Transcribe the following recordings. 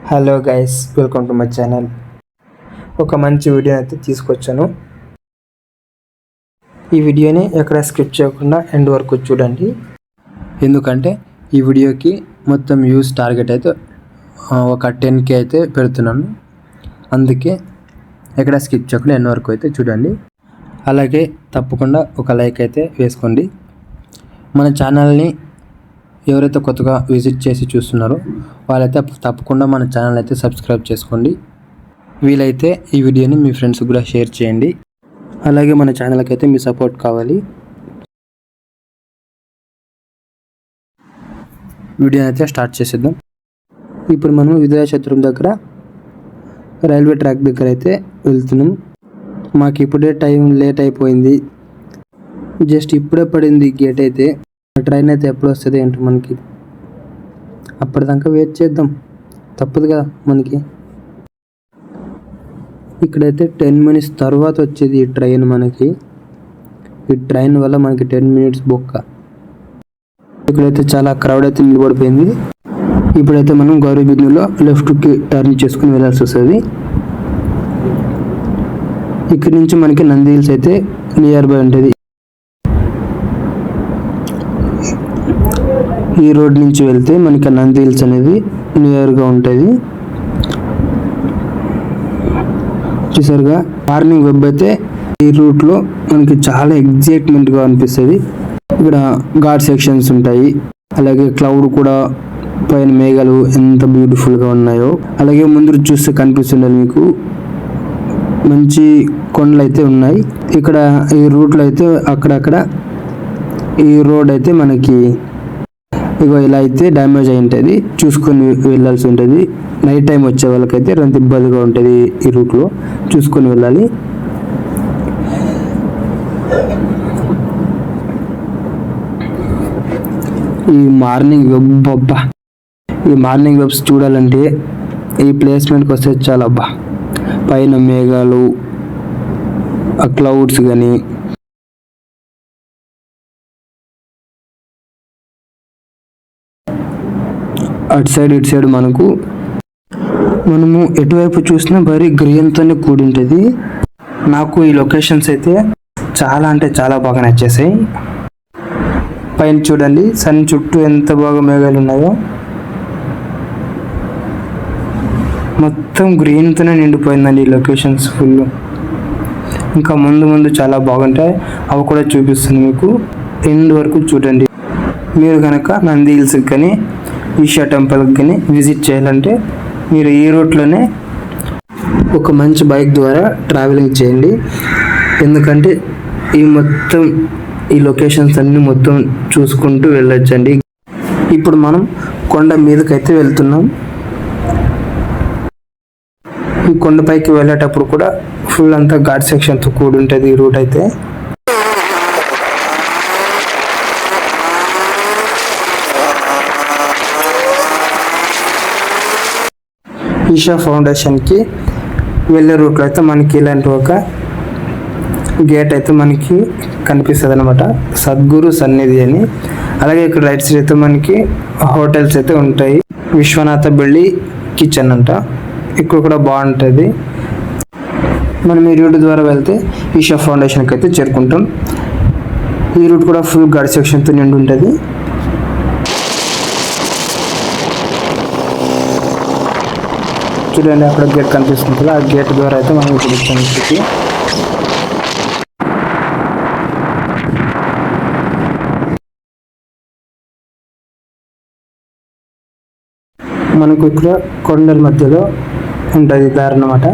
Hello guys, welcome to my channel. ఒక మంచి video అయితే తీసుకొచ్చాను. ఈ వీడియోని ఎక్కడ స్కిప్ చేయకుండా ఎండ్ వరకు చూడండి. ఎందుకంటే ఈ వీడియోకి మొత్తం వ్యూస్ టార్గెట్ అయితే ఒక 10K అయితే పెడుతున్నాను. అందుకే ఎక్కడ స్కిప్ చేయకుండా ఎండ్ వరకు అయితే చూడండి. అలాగే తప్పకుండా ఒక లైక్ అయితే వేసుకోండి. మన ఛానల్ని ఎవరైతే కొత్తగా విజిట్ చేసి చూస్తున్నారో వాళ్ళైతే తప్పకుండా మన ఛానల్ అయితే సబ్స్క్రైబ్ చేసుకోండి. వీలైతే ఈ వీడియోని మీ ఫ్రెండ్స్ కూడా షేర్ చేయండి. అలాగే మన ఛానల్కి అయితే మీ సపోర్ట్ కావాలి. వీడియోని అయితే స్టార్ట్ చేసేద్దాం. ఇప్పుడు మనం విద్యాచతురం దగ్గర రైల్వే ట్రాక్ దగ్గర అయితే వెళ్తున్నాం. మాకు ఇప్పుడే టైం లేట్ అయిపోయింది. జస్ట్ ఇప్పుడే పడింది గేట్ అయితే. ట్రైన్ అయితే ఎప్పుడు వస్తుంది ఏంటో మనకి. అప్పటిదాకా వెయిట్ చేద్దాం, తప్పదు కదా మనకి. ఇక్కడైతే 10 minutes తర్వాత వచ్చేది ఈ ట్రైన్ మనకి. ఈ ట్రైన్ వల్ల మనకి 10 minutes బొక్క. ఇక్కడైతే చాలా క్రౌడ్ అయితే నిలబడిపోయింది. ఇప్పుడైతే మనం గౌరీబిదనూర్లో లెఫ్ట్కి టర్న్ చేసుకుని వెళ్ళాల్సి వస్తుంది. ఇక్కడి నుంచి మనకి నంది హిల్స్ అయితే నియర్ బై ఉంటుంది. ఈ రోడ్ నుంచి వెళ్తే మనకి నంది హిల్స్ అనేది నియర్గా ఉంటుంది. చూసారుగా, మార్నింగ్ వెబ్ అయితే ఈ రూట్లో మనకి చాలా ఎగ్జైట్మెంట్గా అనిపిస్తుంది. ఇక్కడ ఘాట్ సెక్షన్స్ ఉంటాయి. అలాగే క్లౌడ్ కూడా, పైన మేఘాలు ఎంత బ్యూటిఫుల్గా ఉన్నాయో. అలాగే ముందు చూస్తే కనిపిస్తుండాలి మీకు మంచి కొండలు అయితే ఉన్నాయి. ఇక్కడ ఈ రూట్లో అయితే అక్కడక్కడ ఈ రోడ్ అయితే మనకి ఇగో ఇలా అయితే డ్యామేజ్ అయి ఉంటుంది. చూసుకొని వెళ్ళాల్సి ఉంటుంది. నైట్ టైం వచ్చే వాళ్ళకైతే ఎంత ఇబ్బందిగా ఉంటుంది. ఈ రూట్లో చూసుకొని వెళ్ళాలి. ఈ మార్నింగ్ వెబ్ అబ్బా, ఈ మార్నింగ్ వెబ్స్ చూడాలంటే ఈ ప్లేస్మెంట్కి వస్తే చాలా అబ్బా. పైన మేఘాలు, ఆ క్లౌడ్స్ కానీ, అటు సైడ్ ఇటు సైడ్ మనము ఎటువైపు చూసినా భారీ గ్రీన్తోనే కూడి ఉంటుంది. నాకు ఈ లొకేషన్స్ అయితే చాలా అంటే చాలా బాగా నచ్చేసాయి. పైన చూడండి, సన్ చుట్టూ ఎంత బాగా మేఘాలు ఉన్నాయో. మొత్తం గ్రీన్తోనే నిండిపోయిందండి ఈ లొకేషన్స్ ఫుల్. ఇంకా ముందు చాలా బాగుంటాయి. అవి కూడా చూపిస్తుంది మీకు. ఎండ్ వరకు చూడండి. మీరు కనుక నంది హిల్స్కి కానీ ఈషా టెంపుల్కి కానీ విజిట్ చేయాలంటే మీరు ఈ రూట్లోనే ఒక మంచి బైక్ ద్వారా ట్రావెలింగ్ చేయండి. ఎందుకంటే ఈ లొకేషన్స్ అన్నీ మొత్తం చూసుకుంటూ వెళ్ళొచ్చండి. ఇప్పుడు మనం కొండ మీదకైతే వెళ్తున్నాం. ఈ కొండపైకి వెళ్ళేటప్పుడు కూడా ఫుల్ అంతా ఘాట్ సెక్షన్తో కూడి ఉంటుంది ఈ రూట్ అయితే. ఈషా ఫౌండేషన్కి వెళ్ళే రూట్లో అయితే మనకి ఇలాంటి ఒక గేట్ అయితే మనకి కనిపిస్తుంది అనమాట, సద్గురు సన్నిధి అని. అలాగే ఇక్కడ రైట్ సైడ్ అయితే మనకి హోటల్స్ అయితే ఉంటాయి. విశ్వనాథ బెల్లి కిచెన్ అంట, ఇక్కడ కూడా బాగుంటుంది. మనం ఈ రూట్ ద్వారా వెళ్తే ఈషా ఫౌండేషన్కి అయితే చేరుకుంటాం. ఈ రూట్ కూడా ఫుల్ ఘాట్ సెక్షన్తో నిండి ఉంటుంది. చూడండి, అక్కడ గేట్ కనిపిస్తుంది కదా, ఆ గేట్ ద్వారా అయితే మనం ఇప్పుడు వచ్చాం. మనకు ఇక్కడ కొండల మధ్యలో ఉంటుంది దారి అన్నమాట.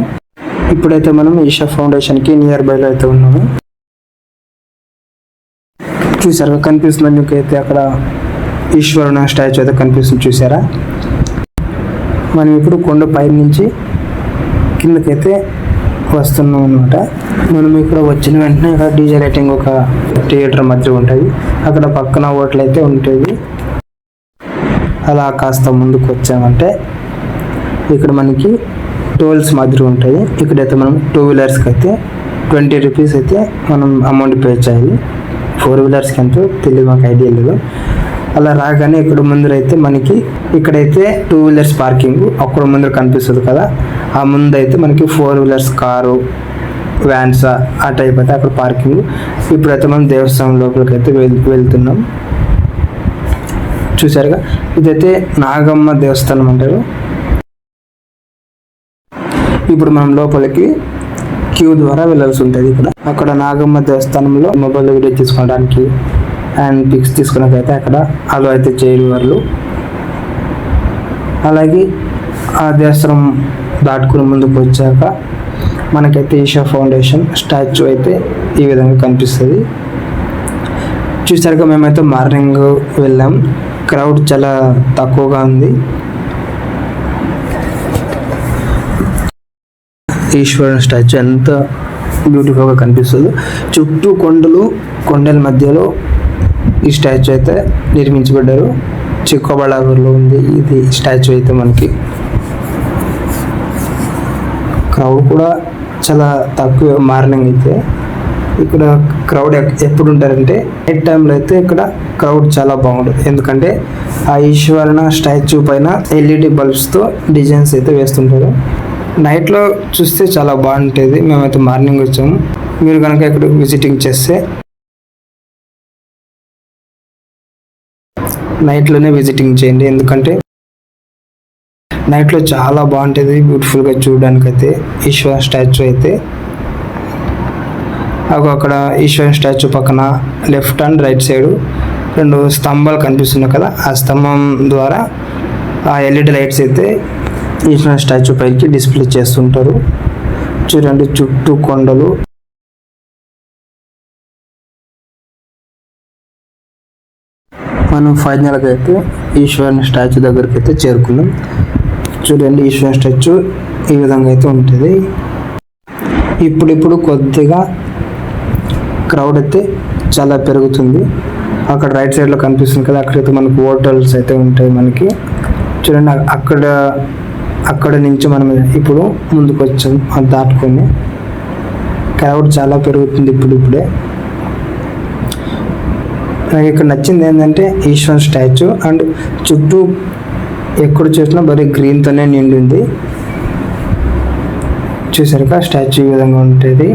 ఇప్పుడైతే మనం ఈషా ఫౌండేషన్కి నియర్ బైలో అయితే ఉన్నాము. చూసారా, కనిపిస్తుంది మీకు అయితే అక్కడ ఈశ్వరుని స్టాచ్యూ అయితే కనిపిస్తుంది. చూసారా, మనం ఇప్పుడు కొండ పై నుంచి కిందకైతే వస్తున్నాం అనమాట. మనం ఇక్కడ వచ్చిన వెంటనే ఇక్కడ డీజే లైటింగ్ ఒక థియేటర్ మధ్య ఉంటుంది. అక్కడ పక్కన హోటల్ అయితే ఉంటుంది. అలా కాస్త ముందుకు వచ్చామంటే ఇక్కడ మనకి టోల్స్ మాదిరి ఉంటాయి. ఇక్కడైతే మనం 2 wheelersకి అయితే 20 rupees అయితే మనం అమౌంట్ పే చేయాలి. 4 wheelersకి ఎంతో తెలియదు, మాకు ఐడియా లేదు. అలా రాగానే ఇక్కడ ముందర అయితే మనకి ఇక్కడైతే 2 వీలర్స్ పార్కింగ్ అక్కడ ముందర కనిపిస్తుంది కదా, ఆ ముందు అయితే మనకి 4 వీలర్స్ కారు వ్యాన్స్ ఆ టైప్ అయితే అక్కడ పార్కింగ్. ఇప్పుడైతే మనం దేవస్థానం లోపలికి అయితే వెళ్తున్నాం. చూసారుగా, ఇదైతే నాగమ్మ దేవస్థానం అంటారు. ఇప్పుడు మనం లోపలికి క్యూ ద్వారా వెళ్ళాల్సి ఉంటుంది. అక్కడ నాగమ్మ దేవస్థానంలో మొబైల్ వీడియో తీసుకోవడానికి అండ్ పిక్స్ తీసుకున్నకైతే అక్కడ అలో అయితే చేయరు వాళ్ళు. అలాగే ఆ దేవస్థానం దాటుకుని ముందుకు వచ్చాక మనకైతే ఈషా ఫౌండేషన్ స్టాచ్యూ అయితే ఈ విధంగా కనిపిస్తుంది. చూసారుగా, మేమైతే మార్నింగ్ వెళ్ళాం, క్రౌడ్ చాలా తక్కువగా ఉంది. ఈశ్వరుని స్టాచ్యూ ఎంత బ్యూటిఫుల్గా కనిపిస్తుందో, చుట్టూ కొండల మధ్యలో ఈ స్టాచ్యూ అయితే నిర్మించబడ్డారు. చిక్కబళ్ళాపూర్లో ఉంది ఇది స్టాచ్యూ అయితే. మనకి క్రౌడ్ కూడా చాలా తక్కువ మార్నింగ్ అయితే. ఇక్కడ క్రౌడ్ ఎప్పుడు ఉంటారంటే నైట్ టైంలో అయితే ఇక్కడ క్రౌడ్ చాలా బాగుంటుంది. ఎందుకంటే ఆ ఈశ్వరన స్టాచ్యూ పైన LED బల్బ్స్తో డిజైన్స్ అయితే వేస్తుంటారు. నైట్లో చూస్తే చాలా బాగుంటుంది. మేమైతే మార్నింగ్ వచ్చాము. మీరు కనుక ఇక్కడ విజిటింగ్ చేస్తే నైట్లోనే విజిటింగ్ చేయండి, ఎందుకంటే నైట్లో చాలా బాగుంటుంది బ్యూటిఫుల్గా చూడడానికి అయితే ఈశ్వర స్టాచ్యూ అయితే. అక్కడ ఈశ్వర స్టాచ్యూ పక్కన లెఫ్ట్ అండ్ రైట్ సైడ్ 2 స్తంభాలు కనిపిస్తున్నాయి కదా, ఆ స్తంభం ద్వారా ఆ LED లైట్స్ అయితే ఈశ్వర స్టాచ్యూ పైకి డిస్ప్లే చేస్తుంటారు. చూడండి, చుట్టూ కొండలు. మనం ఫైనల్గా అయితే ఈశ్వరుని స్టాచ్యూ దగ్గరికి అయితే చేరుకున్నాం. చూడండి, ఈశ్వరుని స్టాచ్యూ ఈ విధంగా అయితే ఉంటుంది. ఇప్పుడు కొద్దిగా క్రౌడ్ అయితే చాలా పెరుగుతుంది. అక్కడ రైట్ సైడ్లో కనిపిస్తుంది కదా, అక్కడైతే మనకు హోటల్స్ అయితే ఉంటాయి. మనకి చూడండి, అక్కడ నుంచి మనం ఇప్పుడు ముందుకు వచ్చాం. అది దాటుకొని క్రౌడ్ చాలా పెరుగుతుంది ఇప్పుడే. నాకు ఇక్కడ నచ్చింది ఏంటంటే ఈశ్వర్ స్టాచ్యూ అండ్ చుట్టూ ఎక్కడ చూసినా మరి గ్రీన్తోనే నిండింది. చూసారుగా, స్టాచ్యూ ఈ విధంగా ఉంటుంది.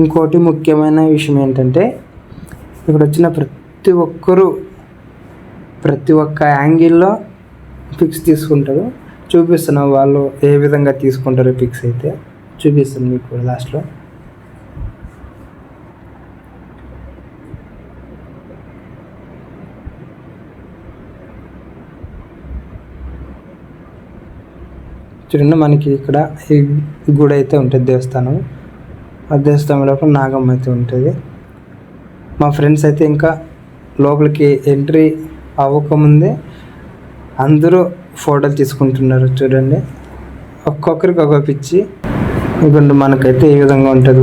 ఇంకోటి ముఖ్యమైన విషయం ఏంటంటే ఇక్కడ వచ్చిన ప్రతి ఒక్క యాంగిల్లో పిక్స్ తీసుకుంటారు. చూపిస్తున్నాం వాళ్ళు ఏ విధంగా తీసుకుంటారు పిక్స్ అయితే చూపిస్తాను మీకు లాస్ట్లో. చూడండి, మనకి ఇక్కడ ఈ గుడి అయితే ఉంటుంది, దేవస్థానం. ఆ దేవస్థానం లోపల నాగమ్మ అయితే ఉంటుంది. మా ఫ్రెండ్స్ అయితే ఇంకా లోపలికి ఎంట్రీ అవ్వకముందే అందరూ ఫోటోలు తీసుకుంటున్నారు. చూడండి, ఒక్కొక్కరికి ఒక పిచ్చి. ఇప్పుడు మనకైతే ఈ విధంగా ఉంటుంది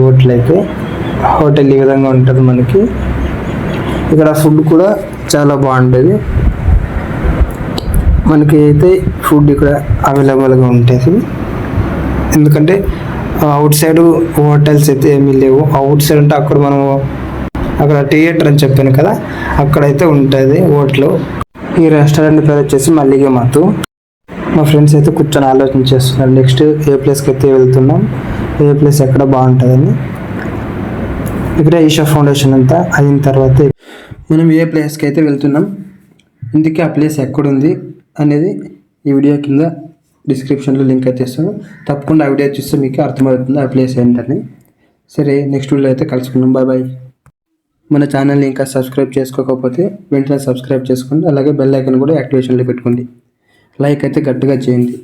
హోటల్ ఈ విధంగా ఉంటుంది మనకి. ఇక్కడ ఫుడ్ కూడా చాలా బాగుంటుంది. మనకి అయితే ఫుడ్ ఇక్కడ అవైలబుల్గా ఉంటుంది. ఎందుకంటే అవుట్ సైడ్ హోటల్స్ అయితే ఏమీ లేవు. అవుట్ సైడ్ అంటే అక్కడ థియేటర్ అని చెప్పాను కదా, అక్కడైతే ఉంటుంది హోటల్. ఈ రెస్టారెంట్ పేరు వచ్చేసి మల్లిగే మాతు. మా ఫ్రెండ్స్ అయితే కూర్చొని ఆలోచన చేస్తున్నారు నెక్స్ట్ ఏ ప్లేస్కి అయితే వెళ్తున్నాం, ఏ ప్లేస్ ఎక్కడ బాగుంటుందని. ఇక్కడ ఈషా ఫౌండేషన్ అంతా అయిన తర్వాత మనం ఏ ప్లేస్కి అయితే వెళ్తున్నాం, ఇందుకే ఆ ప్లేస్ ఎక్కడుంది అనేది ఈ వీడియో కింద డిస్క్రిప్షన్లో లింక్ అయితే ఇస్తాను. తప్పకుండా ఆ వీడియో చూస్తే మీకు అర్థమవుతుంది ఆ ప్లేస్ ఏంటని. సరే, నెక్స్ట్ వీడియో అయితే కలుసుకుందాం. బాయ్. మన ఛానల్ని ఇంకా సబ్స్క్రైబ్ చేసుకోకపోతే వెంటనే సబ్స్క్రైబ్ చేసుకోండి. అలాగే బెల్ ఐకాన్ కూడా యాక్టివేషన్లో పెట్టుకోండి. లైక్ అయితే గట్టిగా చేయండి.